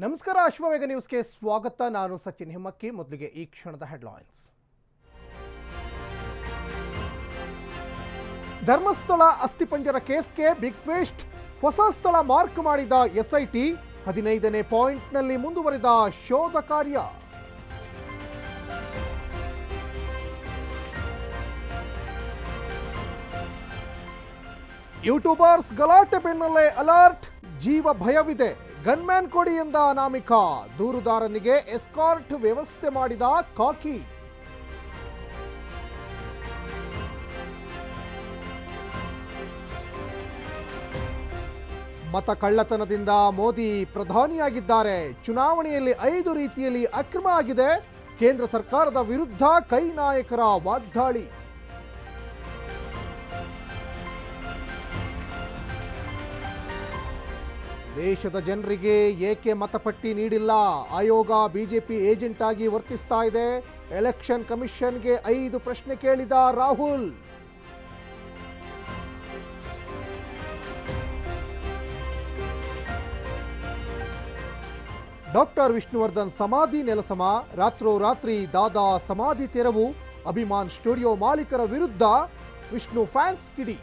ನಮಸ್ಕಾರ ಅಶ್ವವೇಗ ನ್ಯೂಸ್ಗೆ ಸ್ವಾಗತ. ನಾನು ಸಚಿನ್ ಹಿಮ್ಮಕ್ಕಿ. ಮೊದಲಿಗೆ ಈ ಕ್ಷಣದ ಹೆಡ್ಲೈನ್ಸ್. ಧರ್ಮಸ್ಥಳ ಅಸ್ಥಿಪಂಜರ ಕೇಸ್ಗೆ ಬಿಗ್ ಟ್ವಿಸ್ಟ್. ಹೊಸ ಸ್ಥಳ ಮಾರ್ಕ್ ಮಾಡಿದ ಎಸ್ಐಟಿ 15ನೇ ಪಾಯಿಂಟ್ನಲ್ಲಿ ಮುಂದುವರಿದ ಶೋಧ ಕಾರ್ಯ. ಯೂಟ್ಯೂಬರ್ಸ್ ಗಲಾಟೆ ಬೆನ್ನಲ್ಲೇ ಅಲರ್ಟ್. ಜೀವ ಭಯವಿದೆ, ಗನ್ಮ್ಯಾನ್ ಕೊಡಿ ಎಂದ ಅನಾಮಿಕ. ದೂರುದಾರನಿಗೆ ಎಸ್ಕಾರ್ಟ್ ವ್ಯವಸ್ಥೆ ಮಾಡಿದ ಕಾಕಿ. ಮತ ಕಳ್ಳತನದಿಂದ ಮೋದಿ ಪ್ರಧಾನಿಯಾಗಿದ್ದಾರೆ. ಚುನಾವಣೆಯಲ್ಲಿ 5 ರೀತಿಯಲ್ಲಿ ಅಕ್ರಮ ಆಗಿದೆ. ಕೇಂದ್ರ ಸರ್ಕಾರದ ವಿರುದ್ಧ ಕೈ ನಾಯಕರ ವಾಗ್ದಾಳಿ. ದೇಶದ ಜನರಿಗೆ ಏಕೆ ಮತಪಟ್ಟಿ ನೀಡಿಲ್ಲ? ಆಯೋಗ ಬಿಜೆಪಿ ಏಜೆಂಟ್ ಆಗಿ ವರ್ತಿಸ್ತಾ ಇದೆ. ಎಲೆಕ್ಷನ್ ಕಮಿಷನ್ಗೆ 5 ಪ್ರಶ್ನೆ ಕೇಳಿದ ರಾಹುಲ್. ಡಾಕ್ಟರ್ ವಿಷ್ಣುವರ್ಧನ್ ಸಮಾಧಿ ನೆಲಸಮ. ರಾತ್ರೋರಾತ್ರಿ ದಾದಾ ಸಮಾಧಿ ತೆರವು. ಅಭಿಮಾನ್ ಸ್ಟುಡಿಯೋ ಮಾಲೀಕರ ವಿರುದ್ಧ ವಿಷ್ಣು ಫ್ಯಾನ್ಸ್ ಕಿಡಿ.